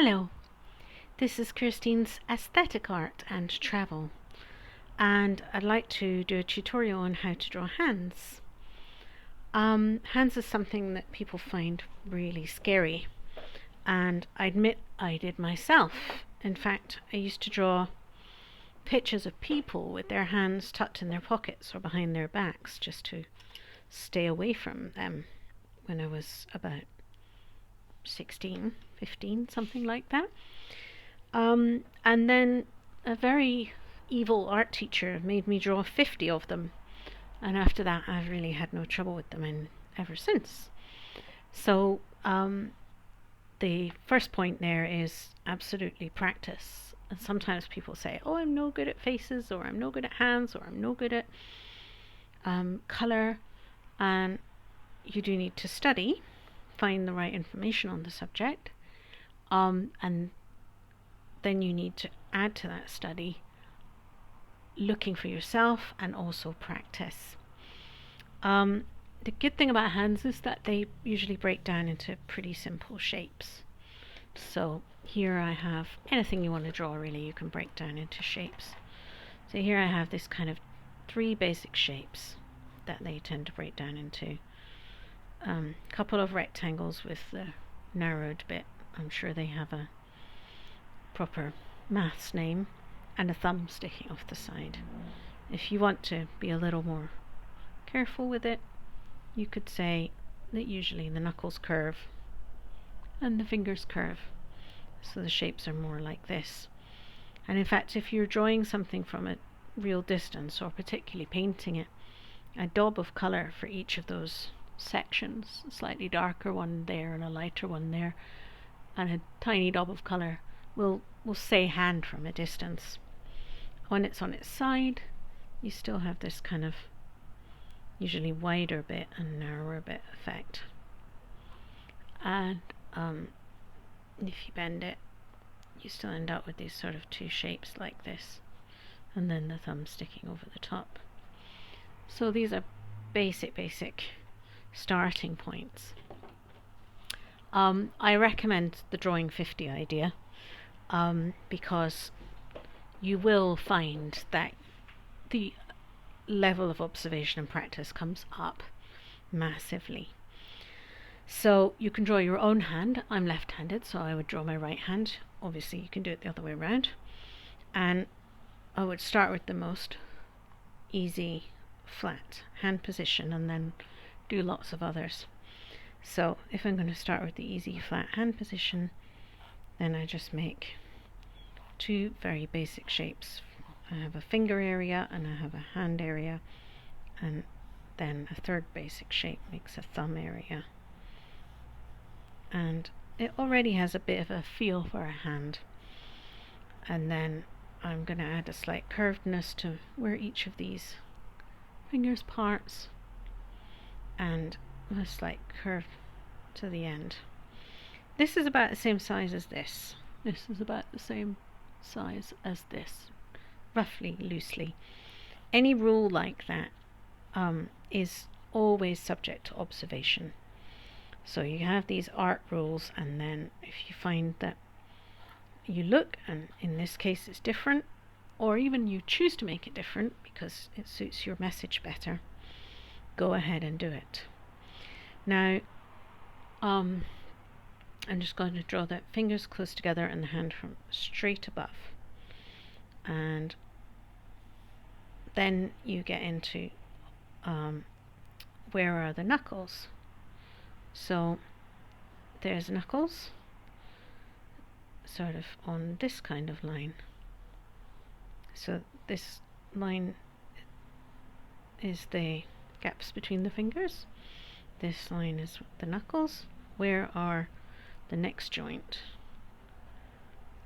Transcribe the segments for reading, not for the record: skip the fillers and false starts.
Hello, this is Kirsteen's Aesthetic Art and Travel, and I'd like to do a tutorial on how to draw hands. Hands is something that people find really scary, and I admit I did myself. In fact, I used to draw pictures of people with their hands tucked in their pockets or behind their backs just to stay away from them when I was about 16, 15, something like that. And then a very evil art teacher made me draw 50 of them, and after that I've really had no trouble with them ever since. So the first point there is absolutely practice. And sometimes people say, oh, I'm no good at faces, or I'm no good at hands, or I'm no good at color, and you do need to study, find the right information on the subject, and then you need to add to that study looking for yourself and also practice. The good thing about hands is that they usually break down into pretty simple shapes. So here I have anything you want to draw, really, you can break down into shapes. So here I have this kind of 3 basic shapes that they tend to break down into. A couple of rectangles with the narrowed bit. I'm sure they have a proper maths name, and a thumb sticking off the side. If you want to be a little more careful with it, you could say that usually the knuckles curve and the fingers curve, so the shapes are more like this. And in fact, if you're drawing something from a real distance, or particularly painting it, a daub of colour for each of those sections, a slightly darker one there and a lighter one there, and a tiny daub of colour will say hand from a distance. When it's on its side, you still have this kind of usually wider bit and narrower bit effect. And if you bend it, you still end up with these sort of 2 shapes like this, and then the thumb sticking over the top. So these are basic starting points. I recommend the drawing 50 idea, because you will find that the level of observation and practice comes up massively. So you can draw your own hand. I'm left-handed, so I would draw my right hand. Obviously you can do it the other way around, and I would start with the most easy flat hand position and then do lots of others. So if I'm going to start with the easy flat hand position, then I just make 2 very basic shapes. I have a finger area and I have a hand area, and then a 3rd basic shape makes a thumb area, and it already has a bit of a feel for a hand. And then I'm going to add a slight curvedness to where each of these fingers parts, and a slight curve to the end. This is about the same size as this. This is about the same size as this, roughly, loosely. Any rule like that is always subject to observation. So you have these art rules, and then if you find that you look, and in this case it's different, or even you choose to make it different because it suits your message better, go ahead and do it. Now I'm just going to draw the fingers close together and the hand from straight above, and then you get into where are the knuckles. So there's knuckles sort of on this kind of line. So this line is the gaps between the fingers. This line is the knuckles. Where are the next joint?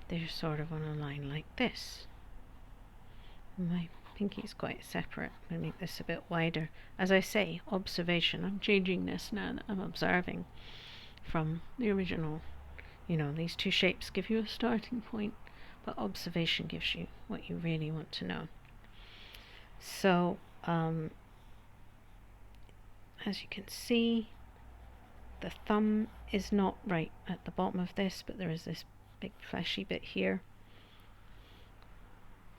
They're sort of on a line like this. My pinky is quite separate. I'm going to make this a bit wider. As I say, observation. I'm changing this now that I'm observing from the original. You know, these 2 shapes give you a starting point, but observation gives you what you really want to know. So as you can see, the thumb is not right at the bottom of this, but there is this big fleshy bit here.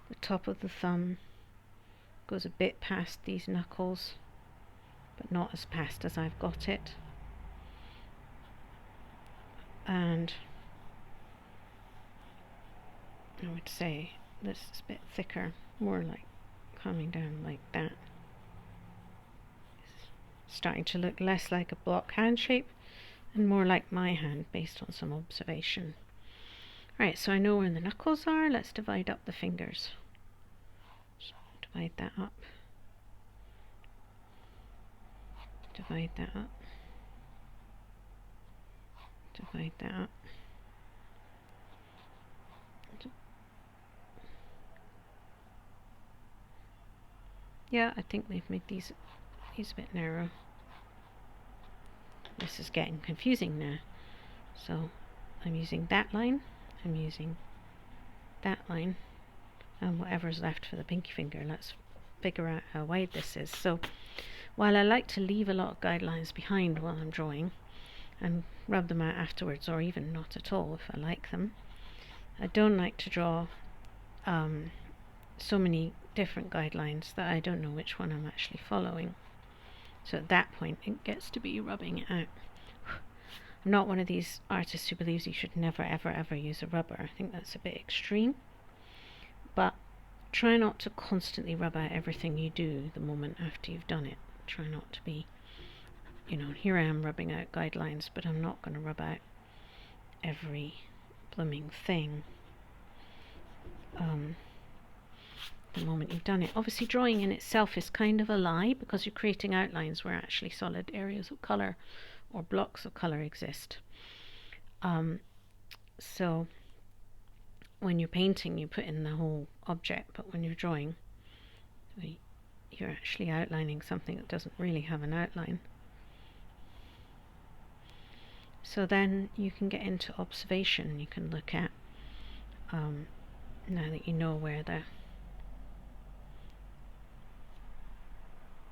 The top of the thumb goes a bit past these knuckles, but not as past as I've got it. And I would say this is a bit thicker, more like coming down like that. It's starting to look less like a block hand shape and more like my hand based on some observation. Right, so I know where the knuckles are. Let's divide up the fingers. So divide that up. Divide that up. Divide that up. Yeah, I think they've made these a bit narrow. This is getting confusing now. So I'm using that line, I'm using that line, and whatever's left for the pinky finger. Let's figure out how wide this is. So while I like to leave a lot of guidelines behind while I'm drawing and rub them out afterwards, or even not at all if I like them, I don't like to draw so many different guidelines that I don't know which one I'm actually following. So at that point it gets to be rubbing it out. I'm not one of these artists who believes you should never ever use a rubber. I think that's a bit extreme, but try not to constantly rub out everything you do the moment after you've done it. Try not to be, you know, here I am rubbing out guidelines, but I'm not going to rub out every blooming thing the moment you've done it. Obviously drawing in itself is kind of a lie, because you're creating outlines where actually solid areas of colour or blocks of colour exist. So when you're painting you put in the whole object, but when you're drawing you're actually outlining something that doesn't really have an outline. So then you can get into observation. You can look at, now that you know where the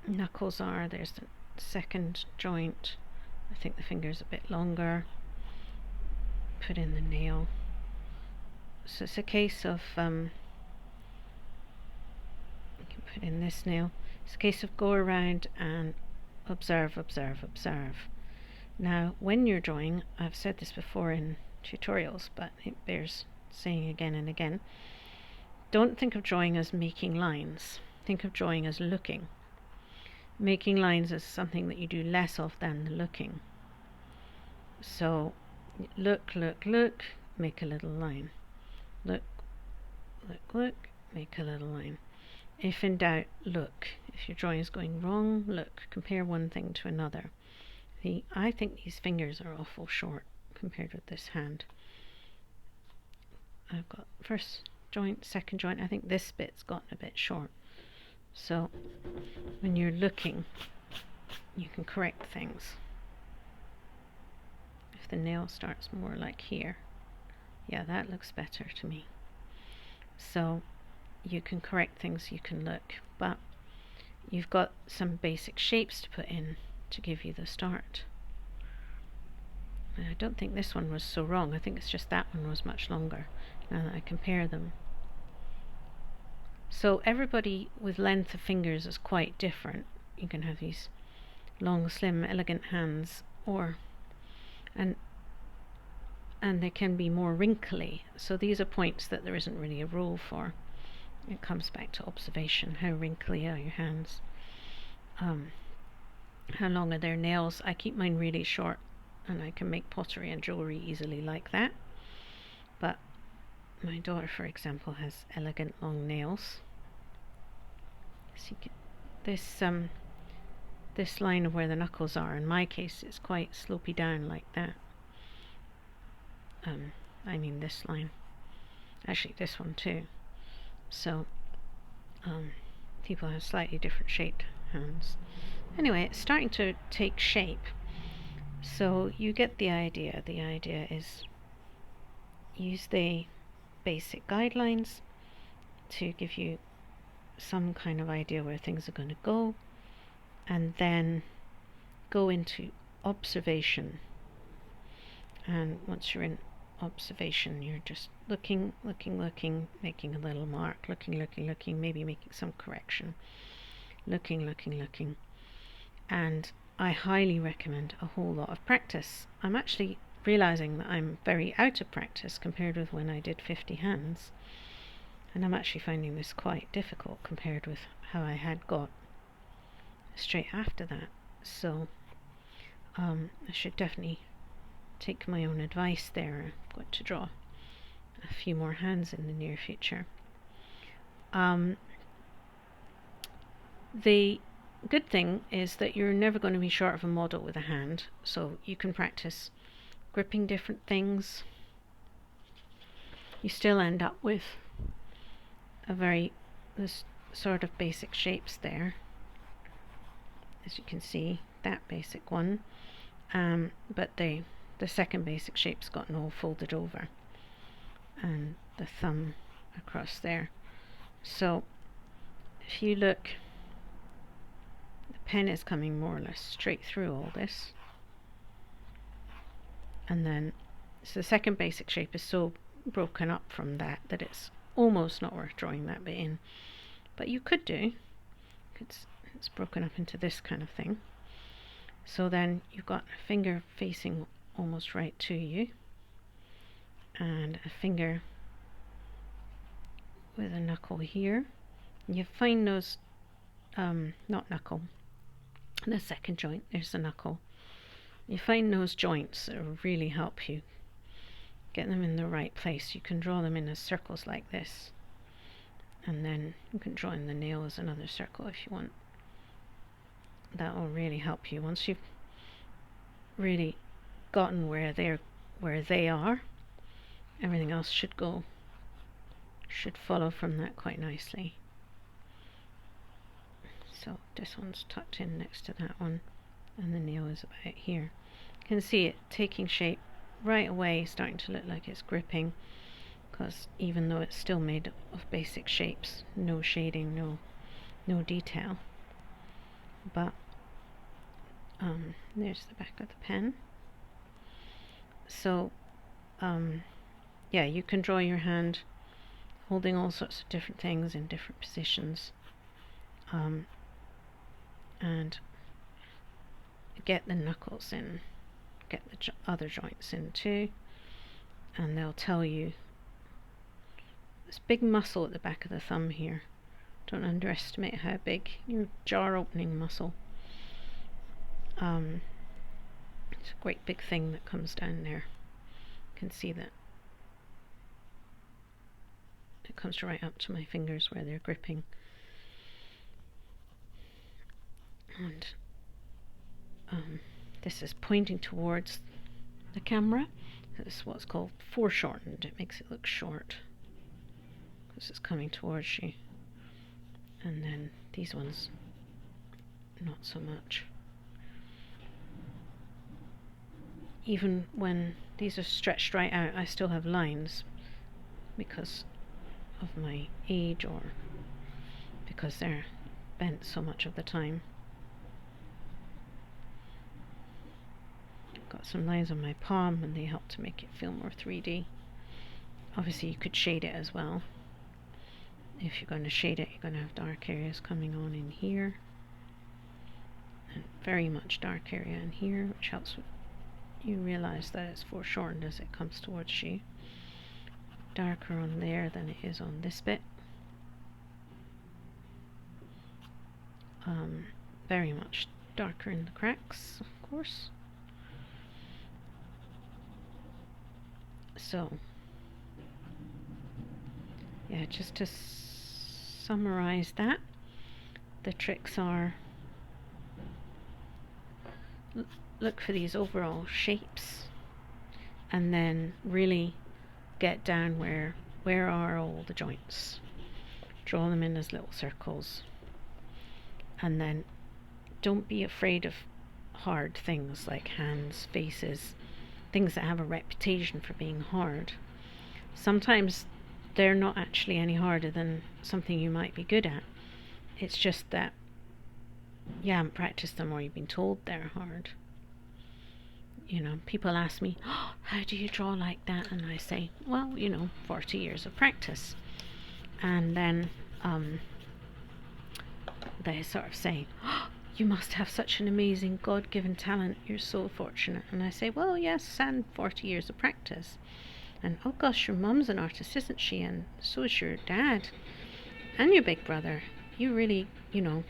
knuckles are, there's the second joint. I think the finger's a bit longer. Put in the nail. So it's a case of, you can put in this nail. It's a case of go around and observe, observe, observe. Now when you're drawing, I've said this before in tutorials, but it bears saying again and again, don't think of drawing as making lines. Think of drawing as looking. Making lines is something that you do less of than the looking. So look, look, look, make a little line. Look, look, look, make a little line. If in doubt, look. If your drawing is going wrong, look. Compare one thing to another. I think these fingers are awful short compared with this hand. I've got first joint, second joint. I think this bit's gotten a bit short. So when you're looking, you can correct things. If the nail starts more like here, yeah, that looks better to me. So you can correct things, you can look, but you've got some basic shapes to put in to give you the start. And I don't think this one was so wrong. I think it's just that one was much longer now that I compare them. So everybody with length of fingers is quite different. You can have these long, slim, elegant hands, or and they can be more wrinkly. So these are points that there isn't really a rule for. It comes back to observation. How wrinkly are your hands? How long are their nails? I keep mine really short, and I can make pottery and jewellery easily like that. But my daughter, for example, has elegant long nails. So you get this line of where the knuckles are, in my case, it's quite slopey down like that. I mean this line. Actually, this one too. So people have slightly different shaped hands. Anyway, it's starting to take shape. So you get the idea. The idea is use the basic guidelines to give you some kind of idea where things are going to go, and then go into observation. And once you're in observation. You're just looking, making a little mark, looking, maybe making some correction, looking. And I highly recommend a whole lot of practice. I'm actually realizing that I'm very out of practice compared with when I did 50 hands, and I'm actually finding this quite difficult compared with how I had got straight after that. So I should definitely take my own advice there. I've got to draw a few more hands in the near future. The good thing is that you're never going to be short of a model with a hand, so you can practice gripping different things. You still end up with this sort of basic shapes there, as you can see, that basic one, but the second basic shape's gotten all folded over, and the thumb across there. So if you look, the pen is coming more or less straight through all this, and then so the second basic shape is so broken up from that it's almost not worth drawing that bit in, but you could do. It's broken up into this kind of thing. So then you've got a finger facing almost right to you, and a finger with a knuckle here. You find those, not knuckle, the second joint, there's the knuckle. You find those joints that will really help you get them in the right place. You can draw them in as circles like this, and then you can draw in the nail as another circle if you want. That will really help you. Once you've really gotten where they are, everything else should follow from that quite nicely. So this one's tucked in next to that one, and the nail is about here. You can see it taking shape right away, starting to look like it's gripping, because even though it's still made of basic shapes, no shading, no detail. But there's the back of the pen. So yeah, you can draw your hand holding all sorts of different things in different positions, and get the knuckles in, get the other joints in too, and they'll tell you this big muscle at the back of the thumb here. Don't underestimate how big your jaw opening muscle. It's a great big thing that comes down there. You can see that it comes right up to my fingers where they're gripping. And this is pointing towards the camera. This is what's called foreshortened. It makes it look short because it's coming towards you. And then these ones, not so much. Even when these are stretched right out, I still have lines because of my age or because they're bent so much of the time. Got some lines on my palm and they help to make it feel more 3D. Obviously you could shade it as well. If you're going to shade it, you're going to have dark areas coming on in here, and very much dark area in here, which helps with you realize that it's foreshortened as it comes towards you. Darker on there than it is on this bit. Very much darker in the cracks, of course. So yeah, just to summarize that, the tricks are look for these overall shapes, and then really get down where are all the joints. Draw them in as little circles, and then don't be afraid of hard things like hands, faces, things that have a reputation for being hard. Sometimes they're not actually any harder than something you might be good at. It's just that you haven't practiced them or you've been told they're hard. you know, people ask me, oh, how do you draw like that? And I say, well, you know, 40 years of practice. And then they sort of say, oh, you must have such an amazing God-given talent. You're so fortunate. And I say, well, yes, and 40 years of practice. And oh gosh, your mum's an artist, isn't she? And so is your dad and your big brother. You really, you know,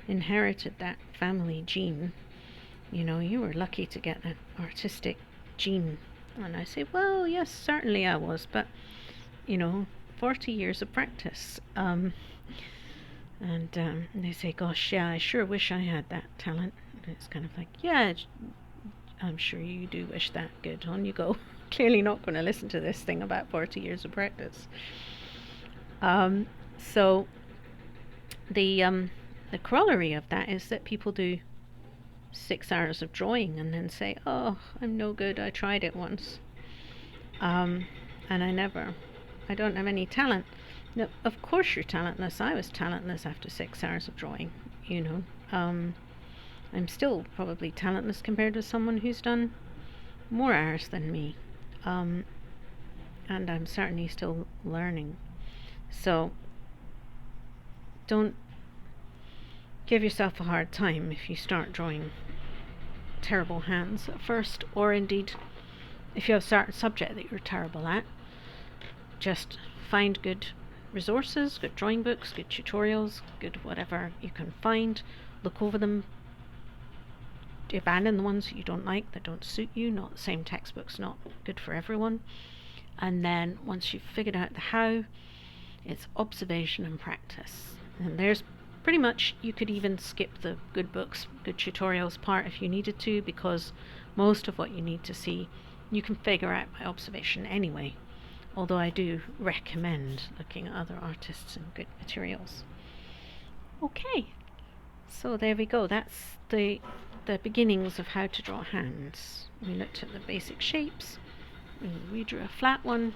inherited that family gene. You know, you were lucky to get that artistic gene. And I say, well, yes, certainly I was, but, you know, 40 years of practice. And they say, gosh, yeah, I sure wish I had that talent. And it's kind of like, yeah, I'm sure you do wish that. Good, on you go. Clearly not going to listen to this thing about 40 years of practice. So the corollary of that is that people do 6 hours of drawing and then say, oh, I'm no good, I tried it once. And I don't have any talent. No, of course you're talentless. I was talentless after 6 hours of drawing, you know. I'm still probably talentless compared to someone who's done more hours than me. And I'm certainly still learning. So don't give yourself a hard time if you start drawing terrible hands at first, or indeed if you have a certain subject that you're terrible at. Just find good resources, good drawing books, good tutorials, good whatever you can find. Look over them. Abandon the ones that you don't like, that don't suit you. Not the same textbook's not good for everyone. And then once you've figured out the how, it's observation and practice. And there's pretty much, you could even skip the good books, good tutorials part if you needed to, because most of what you need to see you can figure out by observation anyway. Although I do recommend looking at other artists and good materials. Okay, so there we go. That's the beginnings of how to draw hands. We looked at the basic shapes, we drew a flat one,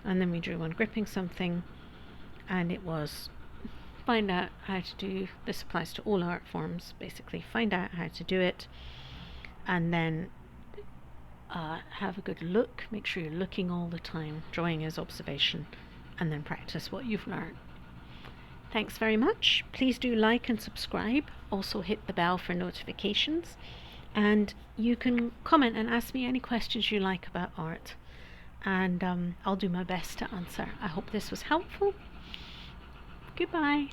and then we drew one gripping something, and it was find out how to do, this applies to all art forms basically, find out how to do it, and then have a good look, make sure you're looking all the time. Drawing is observation, and then practice what you've learned. Thanks very much. Please do like and subscribe. Also hit the bell for notifications, and you can comment and ask me any questions you like about art, and I'll do my best to answer. I hope this was helpful. Goodbye.